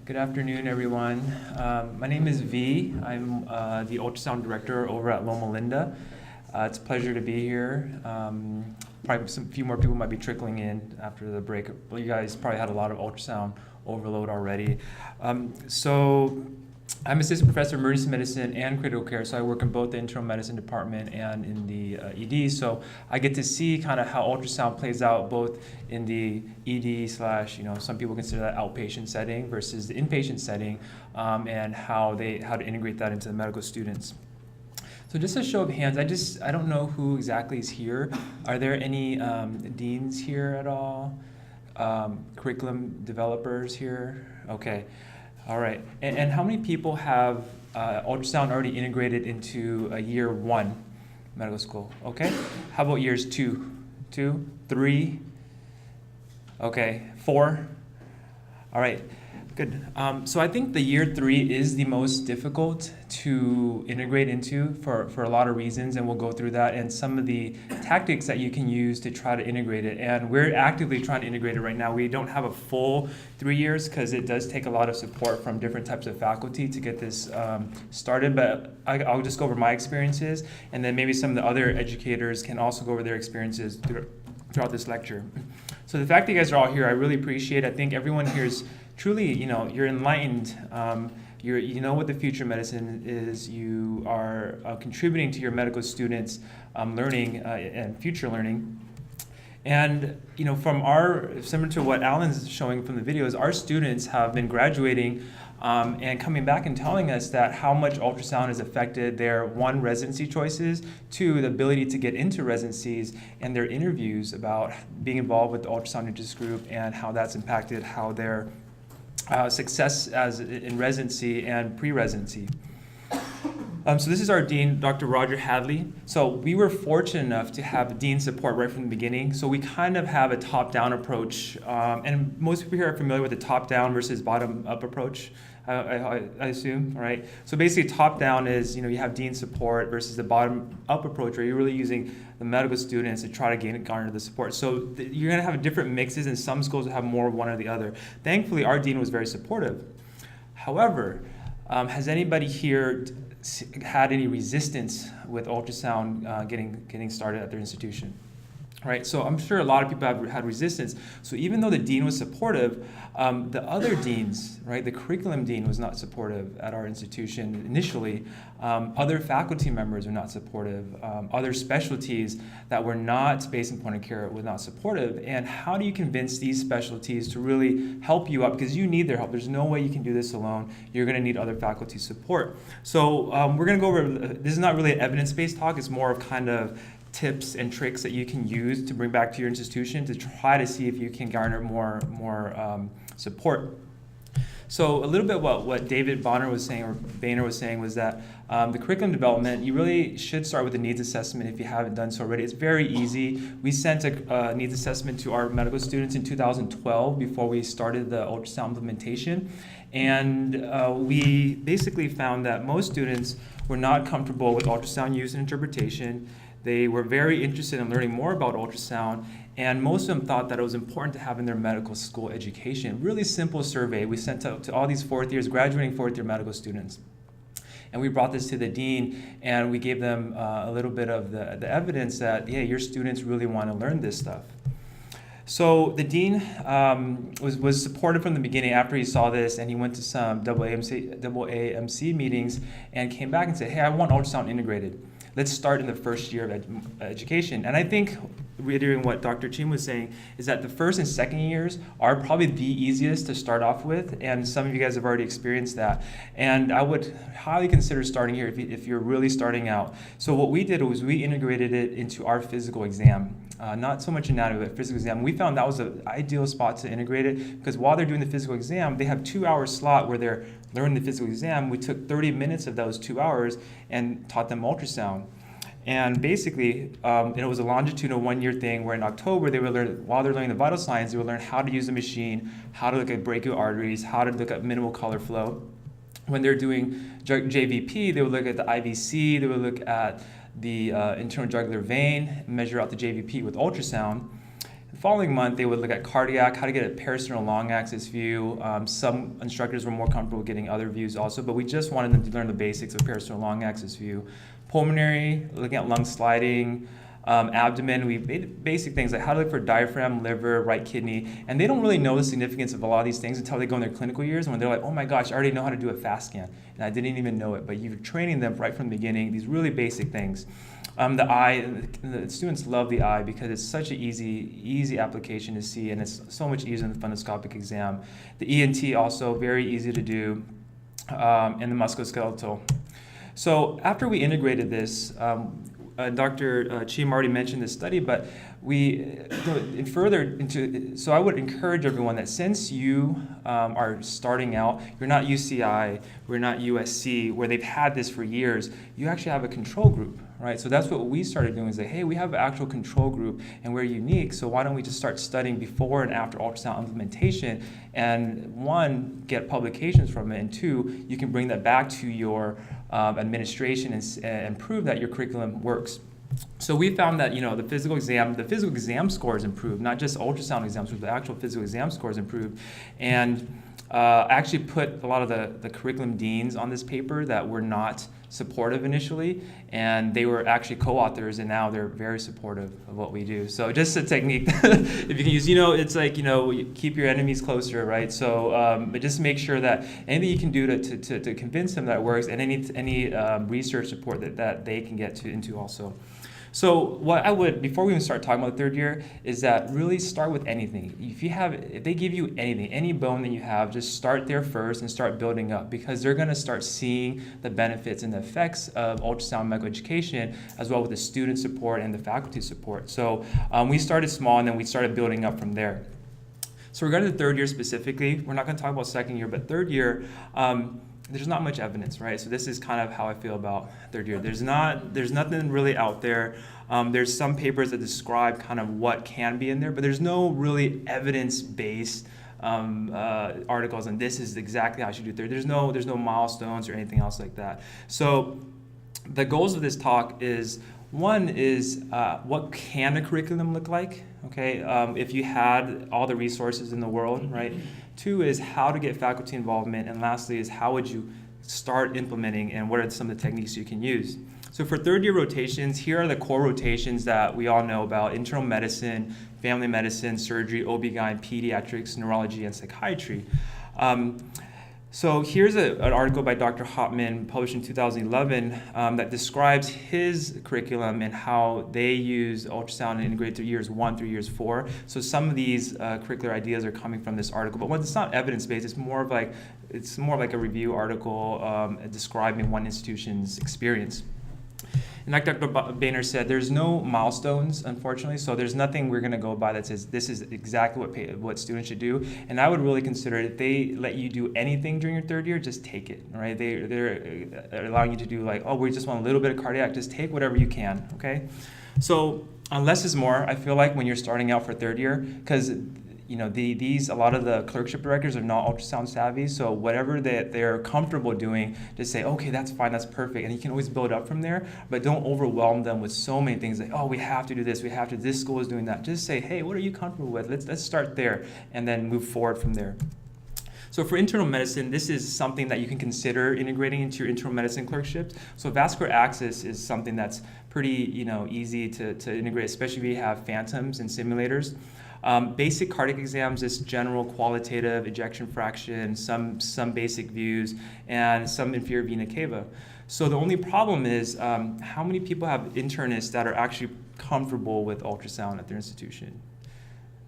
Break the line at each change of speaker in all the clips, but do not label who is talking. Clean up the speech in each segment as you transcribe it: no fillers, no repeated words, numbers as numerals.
Good afternoon, everyone. My name is Vi. I'm the ultrasound director over at Loma Linda. It's a pleasure to be here. Probably a few more people might be trickling in after the break. Well, you guys probably had a lot of ultrasound overload already. So I'm assistant professor of emergency medicine and critical care, so I work in both the internal medicine department and in the ED. So I get to see kind of how ultrasound plays out both in the ED slash, some people consider that outpatient setting versus the inpatient setting, and how to integrate that into the medical students. So just a show of hands, I don't know who exactly is here. Are there any deans here at all? Curriculum developers here? Okay. All right, and how many people have ultrasound already integrated into a year 1 medical school? Okay, how about years 2, 3? Okay, 4? All right, good. So I think the year 3 is the most difficult to integrate into for a lot of reasons, and we'll go through that and some of the tactics that you can use to try to integrate it. And we're actively trying to integrate it right now. We don't have a full 3 years because it does take a lot of support from different types of faculty to get this started, but I'll just go over my experiences, and then maybe some of the other educators can also go over their experiences throughout this lecture. So the fact that you guys are all here, I really appreciate. I think everyone here is truly, you're enlightened. You know what the future of medicine is. You are contributing to your medical students' learning and future learning. And similar to what Alan's showing from the videos, our students have been graduating and coming back and telling us that how much ultrasound has affected their, 1, residency choices, 2, the ability to get into residencies, and their interviews about being involved with the ultrasound interest group and how that's impacted how their success in residency and pre-residency. So this is our dean, Dr. Roger Hadley. So we were fortunate enough to have dean support right from the beginning. So we kind of have a top-down approach, and most people here are familiar with the top-down versus bottom-up approach, I assume, right? So basically top-down is, you have dean support versus the bottom-up approach where you're really using the medical students to try to garner the support. So you're gonna have different mixes, and some schools will have more of one or the other. Thankfully, our dean was very supportive. However, has anybody here had any resistance with ultrasound getting started at their institution? Right, so I'm sure a lot of people have had resistance. So even though the dean was supportive, the other deans, right, the curriculum dean was not supportive at our institution initially. Other faculty members were not supportive. Other specialties that were not based in point of care were not supportive. And how do you convince these specialties to really help you out? Because you need their help. There's no way you can do this alone. You're going to need other faculty support. So we're going to go over, this is not really an evidence-based talk. It's more of kind of tips and tricks that you can use to bring back to your institution to try to see if you can garner more support. So a little bit what David Boehner was saying was that the curriculum development, you really should start with a needs assessment if you haven't done so already. It's very easy. We sent a needs assessment to our medical students in 2012 before we started the ultrasound implementation. And we basically found that most students were not comfortable with ultrasound use and interpretation. They were very interested in learning more about ultrasound, and most of them thought that it was important to have in their medical school education. Really simple survey we sent out to all these graduating fourth year medical students. And we brought this to the dean, and we gave them a little bit of the evidence that, yeah, your students really want to learn this stuff. So the dean was supportive from the beginning after he saw this, and he went to some AAMC meetings and came back and said, hey, I want ultrasound integrated. Let's start in the first year of education. And I think, reiterating what Dr. Chin was saying, is that the first and second years are probably the easiest to start off with, and some of you guys have already experienced that. And I would highly consider starting here if you're really starting out. So what we did was we integrated it into our physical exam. Not so much anatomy, but physical exam. We found that was the ideal spot to integrate it, because while they're doing the physical exam, they have 2-hour slot where they're learning the physical exam. We took 30 minutes of those 2 hours and taught them ultrasound. And basically, it was a longitudinal 1-year thing where in October they would learn, while they're learning the vital signs, they would learn how to use the machine, how to look at brachial arteries, how to look at minimal color flow. When they're doing JVP, they would look at the IVC, they would look at the internal jugular vein, measure out the JVP with ultrasound. following month, they would look at cardiac, how to get a parasternal long axis view. Some instructors were more comfortable getting other views also, but we just wanted them to learn the basics of parasternal long axis view. Pulmonary, looking at lung sliding. Abdomen, we made basic things like how to look for diaphragm, liver, right kidney, and they don't really know the significance of a lot of these things until they go in their clinical years, when they're like, oh my gosh, I already know how to do a fast scan, and I didn't even know it, but you're training them right from the beginning, these really basic things. The eye, the students love the eye because it's such an easy application to see, and it's so much easier than the fundoscopic exam. The ENT also very easy to do, and the musculoskeletal. So after we integrated this, Dr. Chim already mentioned this study, but we go further into, so I would encourage everyone that since you are starting out, you're not UCI, we're not USC, where they've had this for years, you actually have a control group, right? So that's what we started doing, is like, hey, we have an actual control group and we're unique, so why don't we just start studying before and after ultrasound implementation, and one, get publications from it, and two, you can bring that back to your administration and prove that your curriculum works. So we found that the physical exam scores improved, not just ultrasound exam scores, but actual physical exam scores improved. And I actually put a lot of the curriculum deans on this paper that were not supportive initially, and they were actually co-authors, and now they're very supportive of what we do. So just a technique if you can use, it's like, you keep your enemies closer, right? So but just make sure that anything you can do to convince them that it works, and any research support that they can get into also. So what I would, before we even start talking about the third year, is that really start with anything. If they give you anything, any bone that you have, just start there first and start building up, because they're going to start seeing the benefits and the effects of ultrasound medical education, as well with the student support and the faculty support. So we started small, and then we started building up from there. So regarding the third year specifically, we're not going to talk about second year, but third year, there's not much evidence, right? So this is kind of how I feel about third year. There's nothing really out there. There's some papers that describe kind of what can be in there, but there's no really evidence-based articles, and this is exactly how I should do third. There's no milestones or anything else like that. So the goals of this talk is, one is what can a curriculum look like, okay, if you had all the resources in the world, right? Two is how to get faculty involvement, and lastly is how would you start implementing, and what are some of the techniques you can use. So for third year rotations, here are the core rotations that we all know about: internal medicine, family medicine, surgery, OB-GYN, pediatrics, neurology, and psychiatry. So here's an article by Dr. Hopman published in 2011 that describes his curriculum and how they use ultrasound and integrate through years 1 through years 4. So some of these curricular ideas are coming from this article, but when it's not evidence-based, it's more of like a review article describing one institution's experience. And like Dr. Boehner said, there's no milestones, unfortunately, so there's nothing we're going to go by that says this is exactly what students should do. And I would really consider it, if they let you do anything during your third year, just take it, right? They're allowing you to do like, oh, we just want a little bit of cardiac, just take whatever you can, okay? So less is more, I feel like, when you're starting out for third year, because a lot of the clerkship directors are not ultrasound savvy, so whatever they're comfortable doing, just say, okay, that's fine, that's perfect, and you can always build up from there, but don't overwhelm them with so many things like, oh, we have to do this, this school is doing that. Just say, hey, what are you comfortable with? Let's start there, and then move forward from there. So for internal medicine, this is something that you can consider integrating into your internal medicine clerkships. So vascular access is something that's pretty easy to integrate, especially if you have phantoms and simulators. Basic cardiac exams is general qualitative ejection fraction, some basic views, and some inferior vena cava. So the only problem is how many people have internists that are actually comfortable with ultrasound at their institution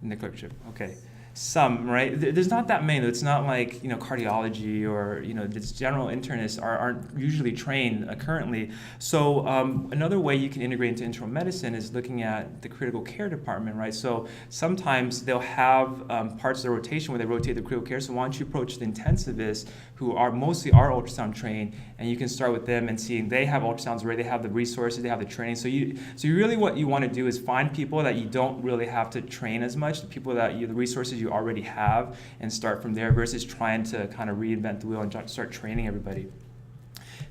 in the clerkship? Okay. Some, right? There's not that many. It's not like cardiology or this general internists aren't usually trained currently. So another way you can integrate into internal medicine is looking at the critical care department, right? So sometimes they'll have parts of the rotation where they rotate the critical care. So why don't you approach the intensivists who are mostly ultrasound trained, and you can start with them and seeing they have ultrasounds where they have the resources, they have the training. So you really what you want to do is find people that you don't really have to train as much, the people that the resources you already have, and start from there versus trying to kind of reinvent the wheel and start training everybody.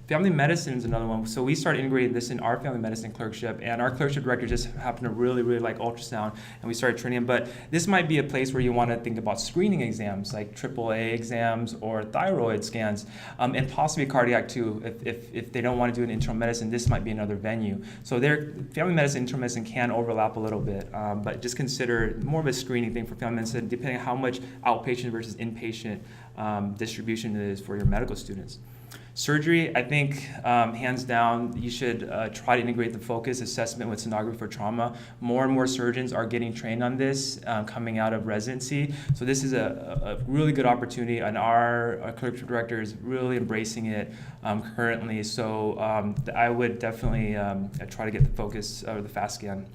Family medicine is another one. So we started integrating this in our family medicine clerkship, and our clerkship director just happened to really like ultrasound, and we started training him. But this might be a place where you want to think about screening exams, like AAA exams or thyroid scans, and possibly cardiac too. If they don't want to do an internal medicine, this might be another venue. So their family medicine, internal medicine can overlap a little bit, but just consider more of a screening thing for family medicine, depending on how much outpatient versus inpatient distribution it is for your medical students. Surgery, I think, hands down, you should try to integrate the focus assessment with sonography for trauma. More and more surgeons are getting trained on this coming out of residency. So this is a really good opportunity, and our clerkship director is really embracing it currently. So I would definitely try to get the focus of the FAST scan.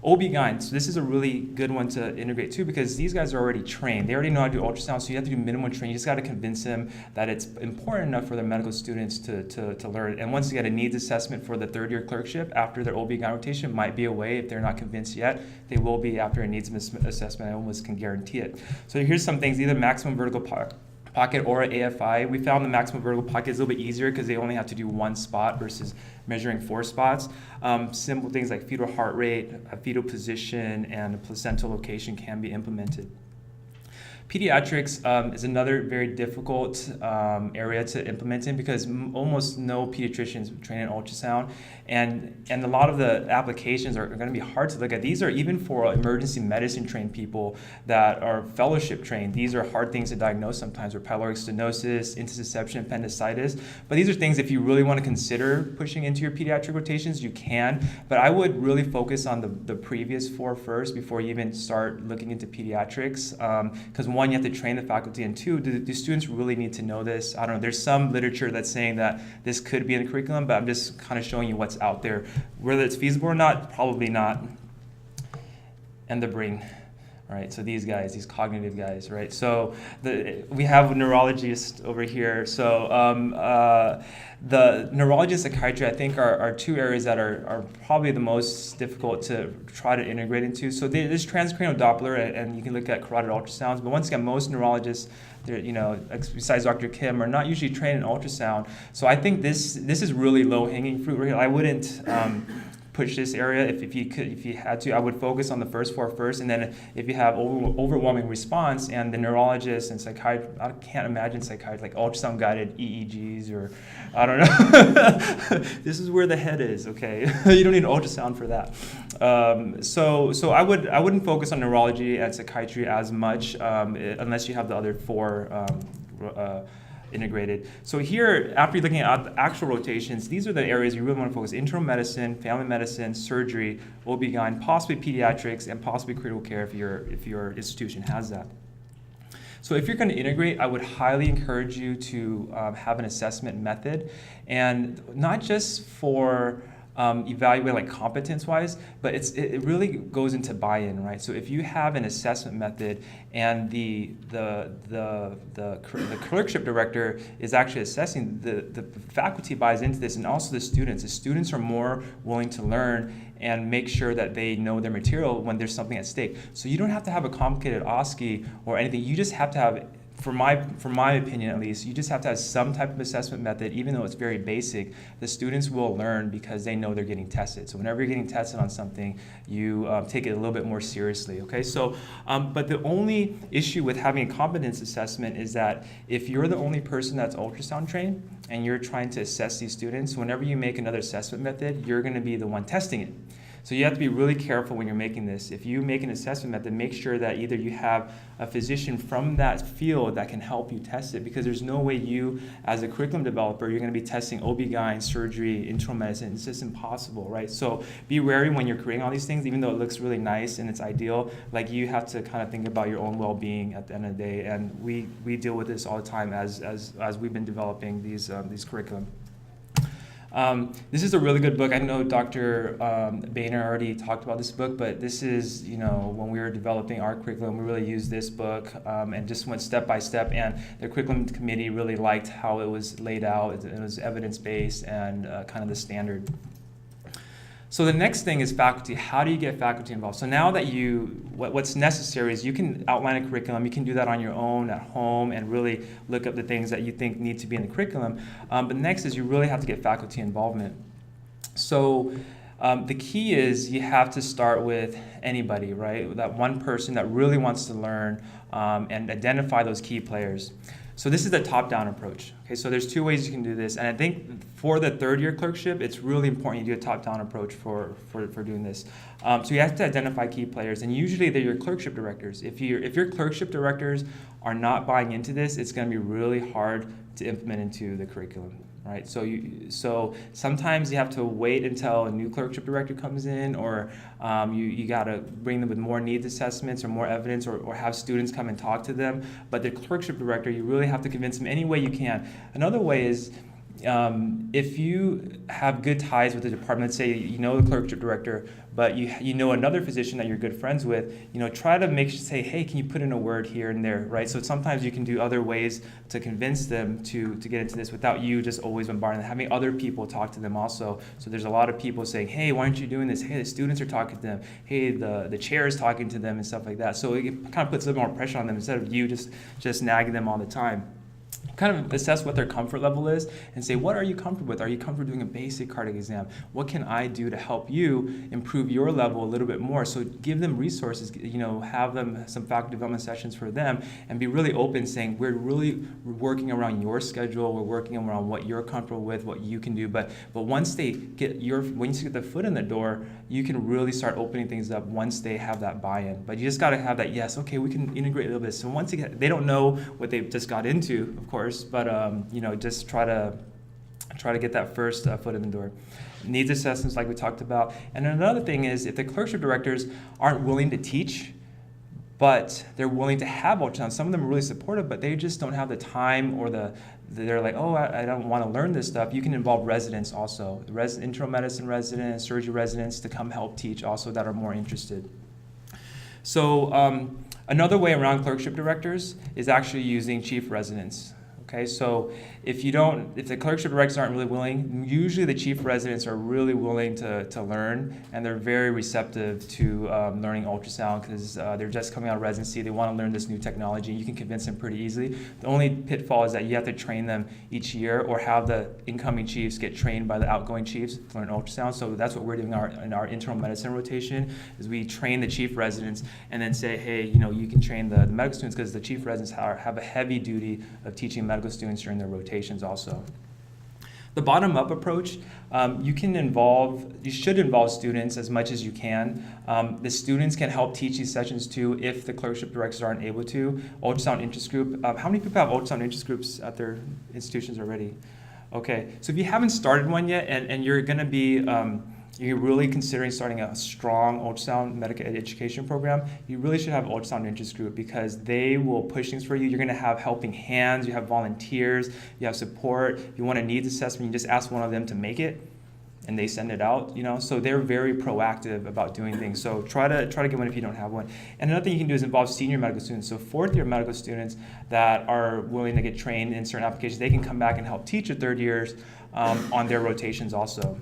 OB-GYN, so this is a really good one to integrate too, because these guys are already trained. They already know how to do ultrasound, so you have to do minimum training. You just got to convince them that it's important enough for their medical students to learn. And once you get a needs assessment for the third-year clerkship after their OB-GYN rotation, might be a way. If they're not convinced yet, they will be after a needs assessment. I almost can guarantee it. So here's some things: either maximum vertical pocket or AFI. We found the maximum vertical pocket is a little bit easier because they only have to do one spot versus measuring 4 spots. Simple things like fetal heart rate, fetal position, and placental location can be implemented. Pediatrics is another very difficult area to implement in because almost no pediatricians train in ultrasound, and a lot of the applications are going to be hard to look at. These are even for emergency medicine trained people that are fellowship trained. These are hard things to diagnose sometimes, or pyloric stenosis, intussusception, appendicitis. But these are things, if you really want to consider pushing into your pediatric rotations, you can. But I would really focus on the previous 4 first before you even start looking into pediatrics, because one, you have to train the faculty, and 2, do students really need to know this? I don't know. There's some literature that's saying that this could be in the curriculum, but I'm just kind of showing you what's out there. Whether it's feasible or not, probably not. And the brain. All right, so these guys, these cognitive guys, right? So we have a neurologist over here. So the neurology and psychiatry, I think, are 2 areas that are probably the most difficult to try to integrate into. So there's transcranial Doppler, and you can look at carotid ultrasounds. But once again, most neurologists, besides Dr. Kim, are not usually trained in ultrasound. So I think this is really low-hanging fruit. I wouldn't push this area. If you had to, I would focus on the first 4 first, and then if you have overwhelming response, and the neurologist and psychiatrist, I can't imagine psychiatry like ultrasound guided EEGs, or I don't know. This is where the head is. Okay, you don't need an ultrasound for that. So I wouldn't focus on neurology and psychiatry as much unless you have the other 4 integrated. So here, after you're looking at the actual rotations, these are the areas you really want to focus: internal medicine, family medicine, surgery, OB-GYN, possibly pediatrics, and possibly critical care if your institution has that. So if you're going to integrate, I would highly encourage you to have an assessment method, and not just for evaluate like competence-wise, but it really goes into buy-in, right? So if you have an assessment method and the clerkship director is actually assessing, the faculty buys into this, and also the students. The students are more willing to learn and make sure that they know their material when there's something at stake. So you don't have to have a complicated OSCE or anything. You just have to have, for my opinion at least, you just have to have some type of assessment method. Even though it's very basic, the students will learn because they know they're getting tested. So whenever you're getting tested on something, you take it a little bit more seriously, okay? So, but the only issue with having a competence assessment is that if you're the only person that's ultrasound trained and you're trying to assess these students, whenever you make another assessment method, you're gonna be the one testing it. So you have to be really careful when you're making this. If you make an assessment method, make sure that either you have a physician from that field that can help you test it, because there's no way you, as a curriculum developer, you're going to be testing OB-GYN, surgery, internal medicine. It's just impossible, right? So be wary when you're creating all these things, even though it looks really nice and it's ideal. Like, you have to kind of think about your own well-being at the end of the day, and we deal with this all the time as we've been developing these curriculum. This is a really good book. I know Dr. Boehner already talked about this book, but this is, when we were developing our curriculum, we really used this book and just went step by step, and the curriculum committee really liked how it was laid out. It was evidence-based and kind of the standard. So the next thing is faculty. How do you get faculty involved? So now that what's necessary is you can outline a curriculum. You can do that on your own at home and really look up the things that you think need to be in the curriculum. But next is you really have to get faculty involvement. So the key is you have to start with anybody, right? That one person that really wants to learn and identify those key players. So this is the top-down approach. Okay, so there's two ways you can do this, and I think for the third-year clerkship, it's really important you do a top-down approach for doing this. So you have to identify key players, and usually they're your clerkship directors. If your clerkship directors are not buying into this, it's going to be really hard to implement into the curriculum. Right, so sometimes you have to wait until a new clerkship director comes in, or you got to bring them with more needs assessments or more evidence, or have students come and talk to them. But the clerkship director, you really have to convince them any way you can. Another way is if you have good ties with the department, let's say you know the clerkship director, but you know another physician that you're good friends with, try to say, hey, can you put in a word here and there, right? So sometimes you can do other ways to convince them to get into this without you just always bombarding them, having other people talk to them also. So there's a lot of people saying, hey, why aren't you doing this? Hey, the students are talking to them. Hey, the chair is talking to them and stuff like that. So it kind of puts a little more pressure on them instead of you just nagging them all the time. Kind of assess what their comfort level is and say, what are you comfortable with? Are you comfortable doing a basic cardiac exam? What can I do to help you improve your level a little bit more? So give them resources, have them some faculty development sessions for them, and be really open, saying we're really working around your schedule, we're working around what you're comfortable with, what you can do. But once they once you get the foot in the door, you can really start opening things up once they have that buy-in. But you just got to have that, yes, okay, we can integrate a little bit. So once they don't know what they just got into, of course, but just try to get that first foot in the door. Needs assessments, like we talked about. And another thing is, if the clerkship directors aren't willing to teach, but they're willing to have ultrasound, some of them are really supportive, but they just don't have the time, or they're like, oh, I don't want to learn this stuff. You can involve residents also, internal medicine residents, surgery residents, to come help teach also, that are more interested. So another way around clerkship directors is actually using chief residents. Okay, so if the clerkship directors aren't really willing, usually the chief residents are really willing to learn, and they're very receptive to learning ultrasound, because they're just coming out of residency. They want to learn this new technology. You can convince them pretty easily. The only pitfall is that you have to train them each year, or have the incoming chiefs get trained by the outgoing chiefs to learn ultrasound. So that's what we're doing in our internal medicine rotation, is we train the chief residents and then say, hey, you can train the medical students, because the chief residents have a heavy duty of teaching medical students during their rotations also. The bottom-up approach, you should involve students as much as you can. The students can help teach these sessions too if the clerkship directors aren't able to. Ultrasound interest group, how many people have ultrasound interest groups at their institutions already? Okay, so if you haven't started one yet, and you're going to be you're really considering starting a strong ultrasound medical education program, you really should have an ultrasound interest group, because they will push things for you. You're going to have helping hands, you have volunteers, you have support. If you want a needs assessment, you just ask one of them to make it, and they send it out. So they're very proactive about doing things. So try to get one if you don't have one. And another thing you can do is involve senior medical students. So fourth-year medical students that are willing to get trained in certain applications, they can come back and help teach your third years on their rotations also.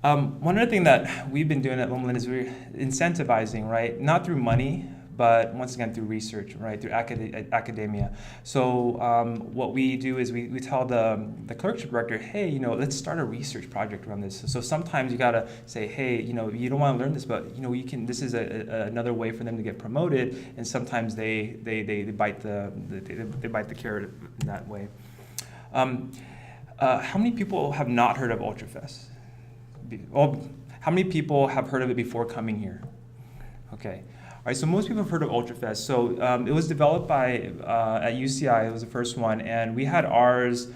One other thing that we've been doing at Loma Linda is we're incentivizing, right? Not through money, but once again through research, right? Through academia. So what we do is we tell the clerkship director, hey, let's start a research project around this. So sometimes you gotta say, hey, you don't want to learn this, but you can. This is another way for them to get promoted. And sometimes they bite the carrot in that way. How many people have not heard of UltraFest? Well, how many people have heard of it before coming here? Okay. All right, so most people have heard of UltraFest. So it was developed by, at UCI, it was the first one, and we had ours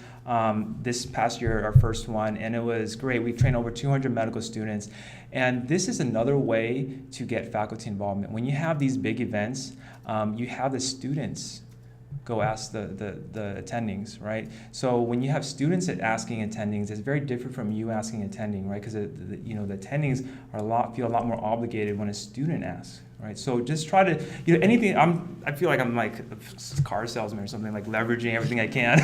this past year, our first one, and it was great. We trained over 200 medical students, and this is another way to get faculty involvement. When you have these big events, you have the students go ask the attendings, right? So when you have students asking attendings, it's very different from you asking attending, right? Because the attendings feel a lot more obligated when a student asks, right? So just try to, anything. I feel like I'm like a car salesman or something, like leveraging everything I can.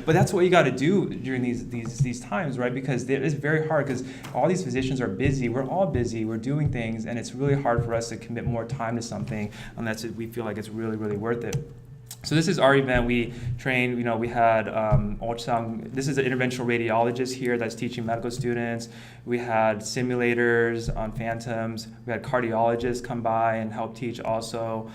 But that's what you got to do during these times, right? Because it is very hard, because all these physicians are busy. We're all busy. We're doing things, and it's really hard for us to commit more time to something unless we feel like it's really, really worth it. So this is our event. We trained, we had ultrasound. This is an interventional radiologist here that's teaching medical students. We had simulators on phantoms. We had cardiologists come by and help teach also.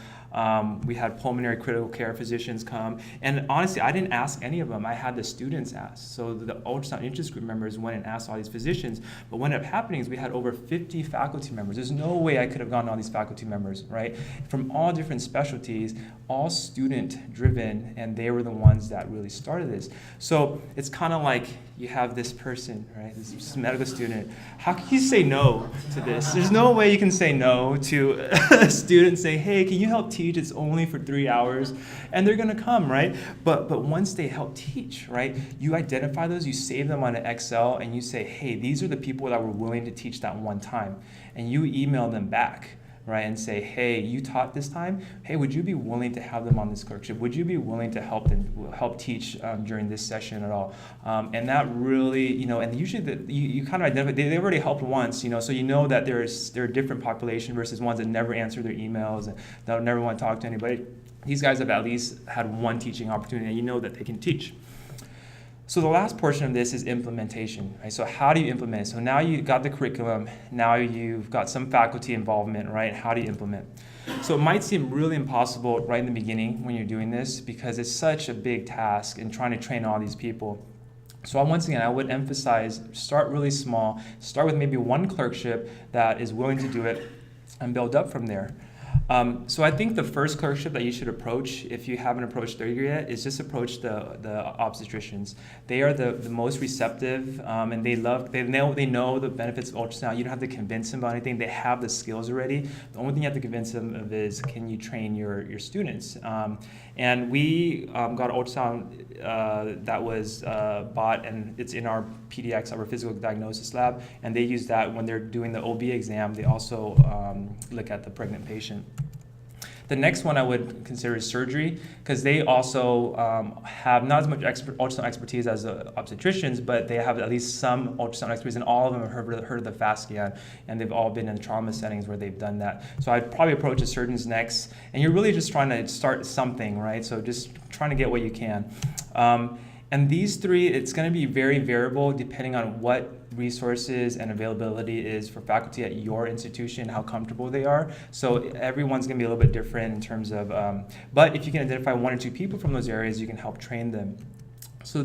We had pulmonary critical care physicians come. And honestly, I didn't ask any of them. I had the students ask. So the ultrasound interest group members went and asked all these physicians. But what ended up happening is we had over 50 faculty members. There's no way I could have gotten all these faculty members, right? From all different specialties, all student driven, and they were the ones that really started this. So it's kind of like you have this person, right? This medical student. How can you say no to this? There's no way you can say no to a student saying, hey, can you help teach? It's only for 3 hours. And they're going to come, right? But once they help teach, right, you identify those, you save them on an Excel, and you say, hey, these are the people that were willing to teach that one time. And you email them back, right, and say, hey, you taught this time. Hey, would you be willing to have them on this clerkship? Would you be willing to help teach during this session at all? And that really, and usually you kind of identify, they've already helped once, so you know that they're a different population versus ones that never answer their emails and that never want to talk to anybody. These guys have at least had one teaching opportunity, and you know that they can teach. So the last portion of this is implementation, right? So how do you implement it? So now you've got the curriculum, now you've got some faculty involvement, right? How do you implement? So it might seem really impossible right in the beginning when you're doing this, because it's such a big task in trying to train all these people. So once again, I would emphasize, start really small, start with maybe one clerkship that is willing to do it, and build up from there. So I think the first clerkship that you should approach, if you haven't approached there yet, is just approach the obstetricians. They are the most receptive, and they know the benefits of ultrasound. You don't have to convince them about anything. They have the skills already. The only thing you have to convince them of is, can you train your students? And we got ultrasound that was bought, and it's in our PDX, our physical diagnosis lab, and they use that when they're doing the OB exam. They also look at the pregnant patient. The next one I would consider is surgery, because they also have not as much ultrasound expertise as obstetricians, but they have at least some ultrasound expertise, and all of them have heard of the FAST scan, and they've all been in trauma settings where they've done that. So I'd probably approach the surgeons next, and you're really just trying to start something, right? So just trying to get what you can. And these three, it's going to be very variable depending on what resources and availability is for faculty at your institution, how comfortable they are. So everyone's going to be a little bit different in terms of, but if you can identify one or two people from those areas, you can help train them. So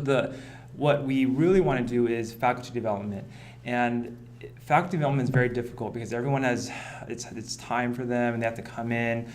what we really want to do is faculty development. And faculty development is very difficult because everyone has, it's time for them and they have to come in.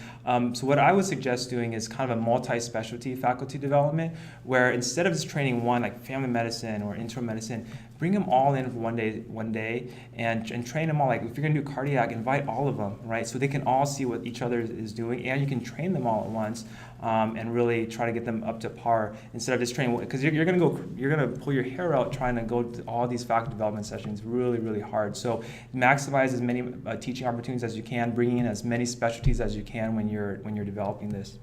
So what I would suggest doing is kind of a multi-specialty faculty development, where instead of just training one, like family medicine or internal medicine, bring them all in for one day and train them all. Like if you're gonna do cardiac, invite all of them, right? So they can all see what each other is doing, and you can train them all at once and really try to get them up to par instead of just training, because you're gonna pull your hair out trying to go to all these faculty development sessions. Really, really hard. So maximize as many teaching opportunities as you can, bringing in as many specialties as you can when you're developing this.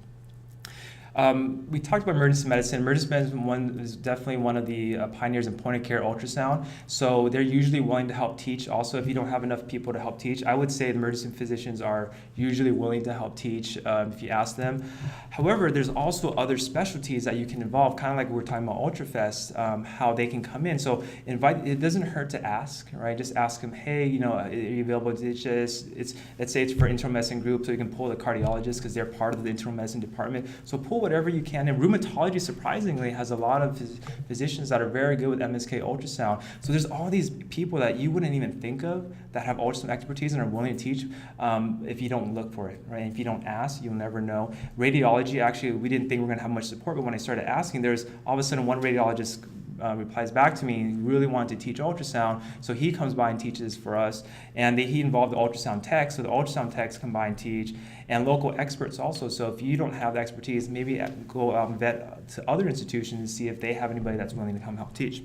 We talked about emergency medicine. Emergency medicine is definitely one of the pioneers in point-of-care ultrasound. So they're usually willing to help teach. Also, if you don't have enough people to help teach, I would say the emergency physicians are usually willing to help teach if you ask them. However, there's also other specialties that you can involve, kind of like we were talking about UltraFest, how they can come in. So it doesn't hurt to ask, right? Just ask them, hey, are you available to teach this? Let's say it's for internal medicine group, so you can pull the cardiologist because they're part of the internal medicine department. So pull whatever you can. And rheumatology, surprisingly, has a lot of physicians that are very good with MSK ultrasound. So there's all these people that you wouldn't even think of that have ultrasound expertise and are willing to teach if you don't look for it, right? If you don't ask, you'll never know. Radiology, actually, we didn't think we were going to have much support, but when I started asking, there's all of a sudden one radiologist replies back to me, and he really wanted to teach ultrasound, so he comes by and teaches for us. And he involved the ultrasound techs, so the ultrasound techs come by and teach, and local experts also. So if you don't have the expertise, maybe go out and vet to other institutions and see if they have anybody that's willing to come help teach.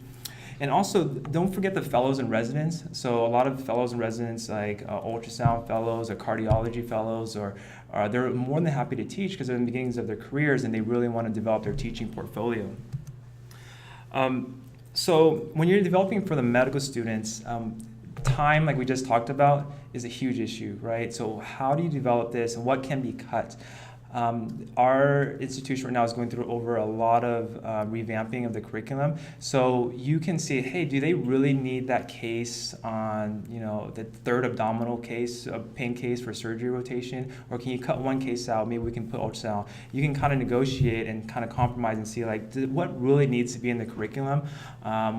And also, don't forget the fellows and residents. So a lot of fellows and residents, like ultrasound fellows or cardiology fellows, they're more than happy to teach because they're in the beginnings of their careers and they really want to develop their teaching portfolio. So when you're developing for the medical students, time, like we just talked about, is a huge issue, right? So how do you develop this and what can be cut? Our institution right now is going through over a lot of revamping of the curriculum. So you can see, hey, do they really need that case on, the third abdominal case, pain case for surgery rotation? Or can you cut one case out? Maybe we can put ultrasound. You can kind of negotiate and kind of compromise and see what really needs to be in the curriculum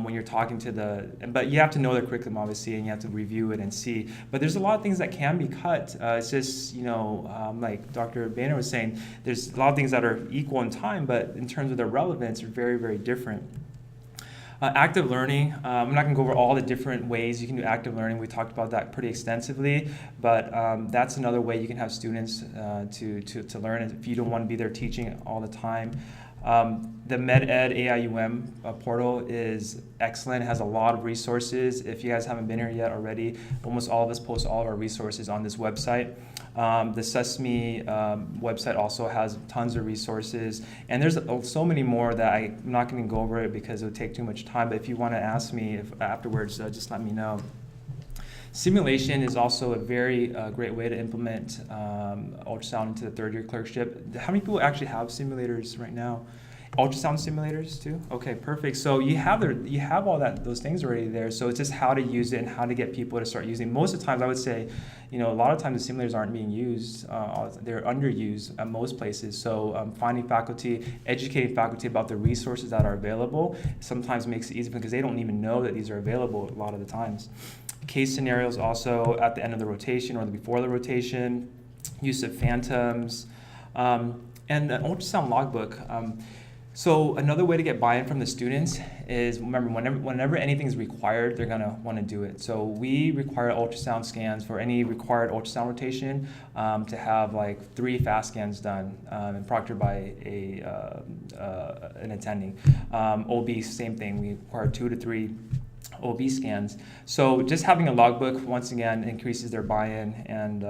when you're talking to but you have to know the curriculum obviously, and you have to review it and see. But there's a lot of things that can be cut. It's just, like Dr. Boehner was saying, there's a lot of things that are equal in time, but in terms of their relevance are very, very different. Active learning, I'm not going to go over all the different ways you can do active learning. We talked about that pretty extensively, but that's another way you can have students to learn if you don't want to be there teaching all the time. The MedEd AIUM portal is excellent. It has a lot of resources. If you guys haven't been here yet already, almost all of us post all of our resources on this website. The Sesame website also has tons of resources, and there's so many more that I'm not going to go over it because it would take too much time, but if you want to ask me afterwards, just let me know. Simulation is also a very great way to implement ultrasound into the third year clerkship. How many people actually have simulators right now? Ultrasound simulators too? Okay, perfect. So you have all those things already there. So it's just how to use it and how to get people to start using. Most of the times I would say, a lot of times the simulators aren't being used. They're underused at most places. So finding faculty, educating faculty about the resources that are available sometimes makes it easy because they don't even know that these are available a lot of the times. Case scenarios also at the end of the rotation or before the rotation, use of phantoms, and an ultrasound logbook. So another way to get buy-in from the students is, remember, whenever anything is required, they're going to want to do it. So we require ultrasound scans for any required ultrasound rotation to have 3 fast scans done and proctored by an attending. OB, same thing. We require 2 to 3 OB scans. So just having a logbook, once again, increases their buy-in. And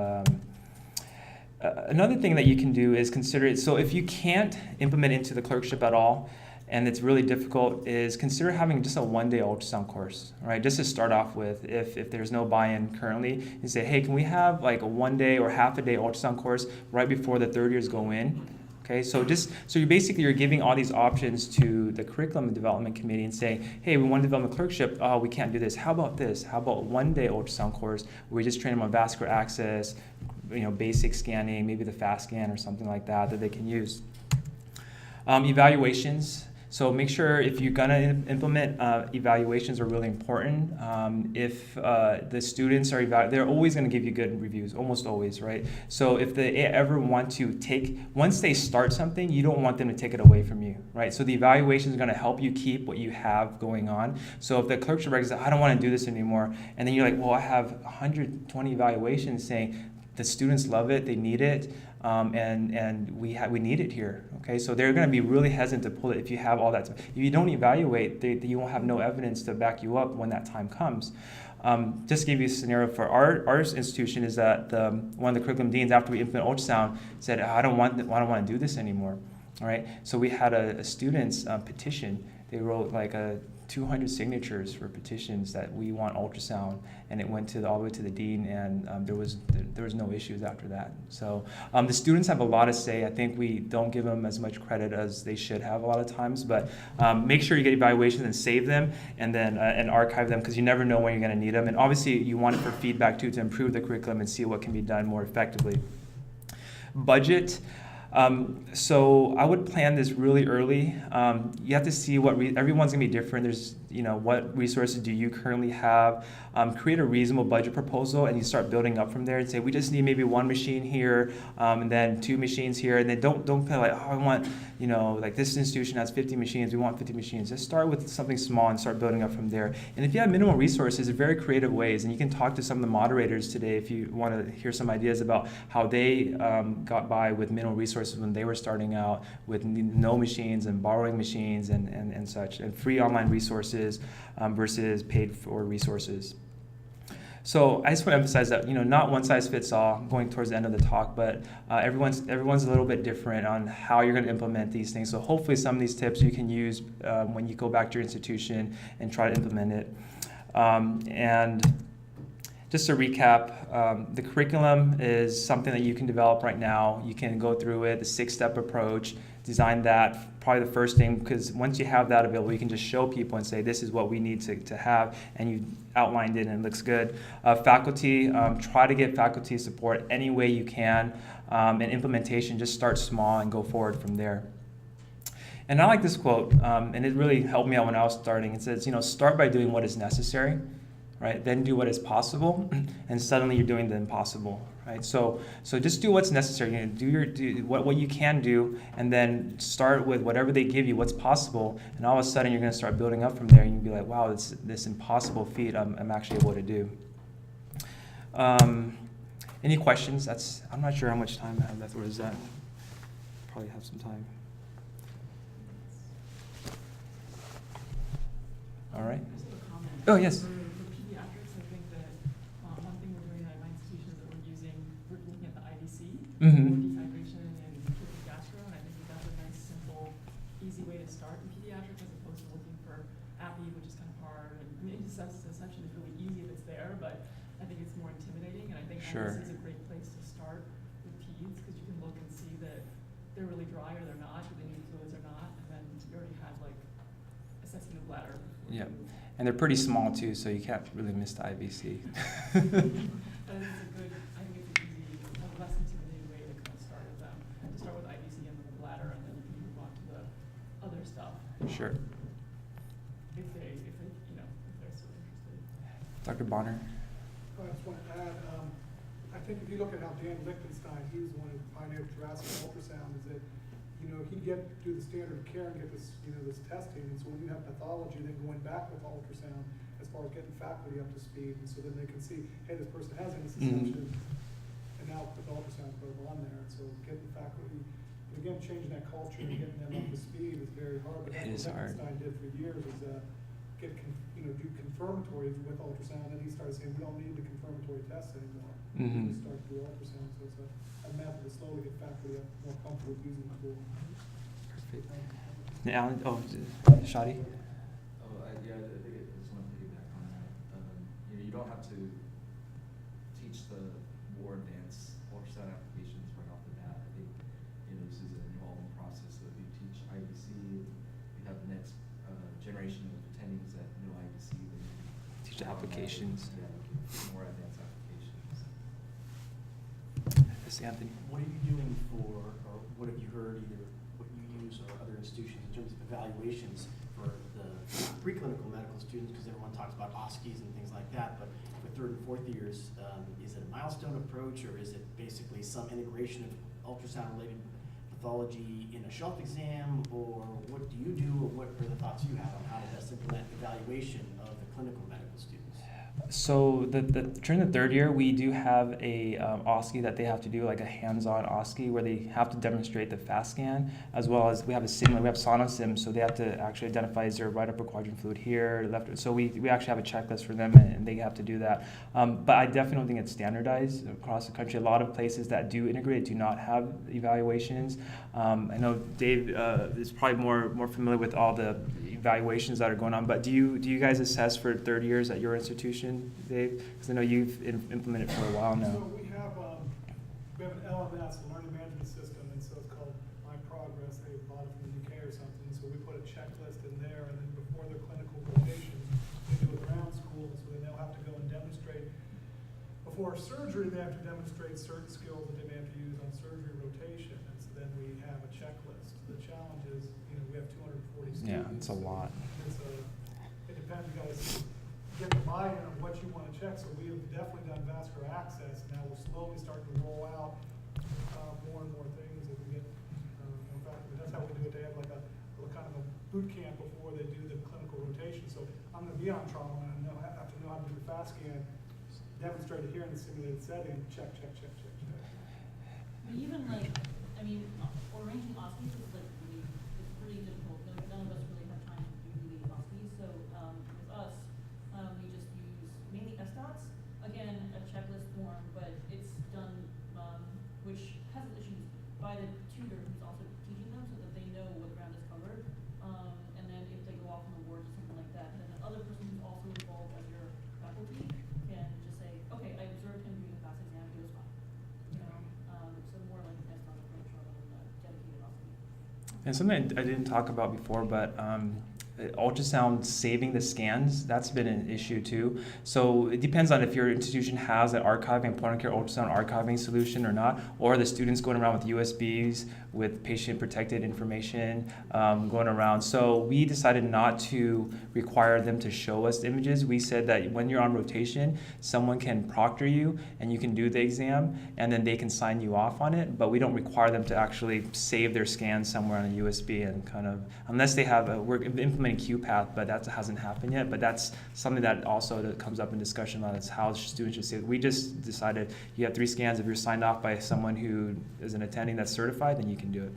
another thing that you can do is consider it. So if you can't implement into the clerkship at all, and it's really difficult, is consider having just a one-day ultrasound course, right? Just to start off with, if there's no buy-in currently, you say, hey, can we have a one-day or half-a-day ultrasound course right before the third years go in? Okay, so you're giving all these options to the curriculum and development committee and saying, hey, we want to develop a clerkship. Oh, we can't do this. How about this? How about a one-day ultrasound course where we just train them on vascular access, basic scanning, maybe the fast scan or something like that they can use. Evaluations. So make sure if you're gonna implement, evaluations are really important. If the students are they're always gonna give you good reviews, almost always, right? So if they ever want to once they start something, you don't want them to take it away from you, right? So the evaluation is gonna help you keep what you have going on. So if the clerkship reg says, I don't wanna do this anymore, and then you're like, well, I have 120 evaluations saying the students love it, they need it, and we need it here. Okay, so they're going to be really hesitant to pull it if you have all that. If you don't evaluate, you won't have no evidence to back you up when that time comes. Just to give you a scenario for our institution is that one of the curriculum deans, after we implement ultrasound, said, I don't want to do this anymore. All right, so we had a student's petition. They wrote 200 signatures for petitions that we want ultrasound, and it went all the way to the dean, and there was no issues after that. So the students have a lot to say. I think we don't give them as much credit as they should have a lot of times, but make sure you get evaluations and save them, and then and archive them, because you never know when you're going to need them. And obviously you want it for feedback too, to improve the curriculum and see what can be done more effectively. Budget. So I would plan this really early. You have to see everyone's gonna be different. There's, what resources do you currently have? Create a reasonable budget proposal, and you start building up from there and say, we just need maybe one machine here, and then 2 machines here, and then don't feel like, oh, I want, like this institution has 50 machines, we want 50 machines. Just start with something small and start building up from there. And if you have minimal resources, there are very creative ways, and you can talk to some of the moderators today if you want to hear some ideas about how they got by with minimal resources when they were starting out, with no machines and borrowing machines and such, and free online resources versus paid for resources. So I just want to emphasize that, not one size fits all going towards the end of the talk, but everyone's a little bit different on how you're going to implement these things. So hopefully some of these tips you can use when you go back to your institution and try to implement it. And just to recap, the curriculum is something that you can develop right now. You can go through it, the 6-step approach, design that, probably the first thing, because once you have that available, you can just show people and say, this is what we need to have, and you outlined it and it looks good. Faculty, try to get faculty support any way you can, and implementation, just start small and go forward from there. And I like this quote, and it really helped me out when I was starting. It says, start by doing what is necessary, right? Then do what is possible, and suddenly you're doing the impossible, right? So just do what's necessary. Do what you can do, and then start with whatever they give you, what's possible, and all of a sudden you're going to start building up from there, and you'll be like, wow, this impossible feat I'm actually able to do. Any questions? I'm not sure how much time I have left. What is that? Probably have some time. All right. Oh, yes.
Mm-hmm. Dehydration and gastro, and I think that's a nice, simple, easy way to start in pediatrics as opposed to looking for API, which is kind of hard. And I mean, interception is really easy if it's there, but I think it's more intimidating. And I think
Sure.
this is a great place to start with peds because you can look and see that they're really dry or they're not, or they need fluids or not, and then you already had like assessing the bladder.
Yeah, and they're pretty small too, so you can't really miss the IVC. Sure.
If they're so interested.
Dr. Bonner?
I just want to add, I think if you look at how Dan Lichtenstein, he was the one who pioneered thoracic ultrasound, is that, he'd do the standard of care and get this, this testing, and so when you have pathology, then going back with ultrasound as far as getting faculty up to speed, and so then they can see, hey, this person has interception, and now put the ultrasound probe on there, and so getting faculty. Again, changing that culture and getting them up to speed is very hard. But
it is hard.
What Lichtenstein did for years is do confirmatories with ultrasound, and he started saying we don't need the confirmatory tests anymore. We start to do ultrasound, so it's a method to slowly get faculty up more comfortable with using the tool.
Perfect. Now, Shadi?
Yeah, I think I just want to piggyback on that. You don't have to teach the more advanced ultrasound applications right off the bat. I think this is an evolving process. So if you teach IVC, you have the next generation of attendings that know IVC.
Teach the applications.
More advanced applications.
Yes, Anthony.
What are you doing or what have you heard, either what you use or other institutions, in terms of evaluations for the preclinical medical students? Because everyone talks about OSCEs and things like that, but for 3rd and 4th years, is it a milestone approach, or is it basically some integration of ultrasound-related pathology in a shelf exam, or what do you do, or what are the thoughts you have on how to best implement evaluation of the clinical medical students?
So during the 3rd year, we do have a OSCE that they have to do, like a hands-on OSCE, where they have to demonstrate the FAST scan, as well as we have a simulator, we have SonoSim, so they have to actually identify, is there a right upper quadrant fluid here, left. So we actually have a checklist for them, and they have to do that. But I definitely don't think it's standardized across the country. A lot of places that do integrate do not have evaluations. I know Dave is probably more familiar with all the evaluations that are going on, but do you guys assess for 3rd years at your institution, Dave? Because I know you've implemented for a while now.
So we have an LMS, a learning management system, and so it's called My Progress. They bought it from the UK or something. So we put a checklist in there, and then before their clinical rotations, they do it around school, so then they'll have to go and demonstrate. Before surgery, they have to demonstrate certain skills that they may have to use on surgery rotation, and so than we have a checklist. The challenge is, we have 240 students.
Yeah, it's a lot.
It depends, you guys get the buy-in of what you want to check, so we have definitely done vascular access. Now we're slowly starting to roll out more and more things as we get more faculty. That's how we do it. They have like a kind of a boot camp before they do the clinical rotation. So I'm going to be on trauma and I have to know how to do the fast scan, demonstrate it here in the simulated setting, check.
But even arranging OSCEs is it's pretty difficult. None of us really have time to do the OSCEs. So with us, we just use mainly SDOTs. Again, a checklist form, but it's done, which has issues by the tutor who's also teaching them so that they know what ground is covered. And then if they go off on the board or something like that, then the other person who's also involved as your faculty can just say, okay, I observed him doing the fast exam, he was fine. So more like a SDOT approach rather than a dedicated OSCE.
And something I didn't talk about before, but ultrasound saving the scans, that's been an issue too. So it depends on if your institution has an archiving, point-of-care ultrasound archiving solution or not, or the students going around with USBs with patient-protected information going around. So we decided not to require them to show us images. We said that when you're on rotation, someone can proctor you and you can do the exam and then they can sign you off on it, but we don't require them to actually save their scans somewhere on a USB and kind of, unless they have we're implementing QPath, but that hasn't happened yet. But that's something that also that comes up in discussion a lot, is how students should save. We just decided you have 3 scans. If you're signed off by someone who is an attending that's certified, then you can do it.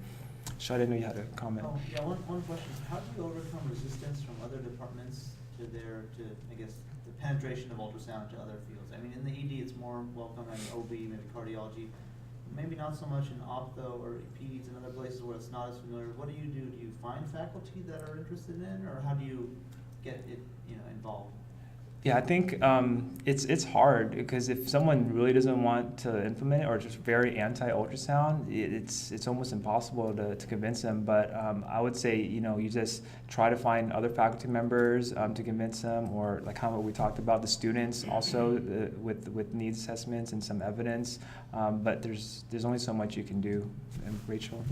Shai, I didn't know you had a comment.
Oh, yeah, one question. How do you overcome resistance from other departments to I guess, the penetration of ultrasound to other fields? I mean, in the ED, it's more welcome, and OB, maybe cardiology. Maybe not so much in optho or peds and other places where it's not as familiar. What do? Do you find faculty that are interested in, or how do you get it, involved?
Yeah, I think it's hard because if someone really doesn't want to implement it or just very anti-ultrasound, it's almost impossible to convince them. But I would say you just try to find other faculty members to convince them, or like how we talked about the students also with needs assessments and some evidence. But there's only so much you can do. And Rachel.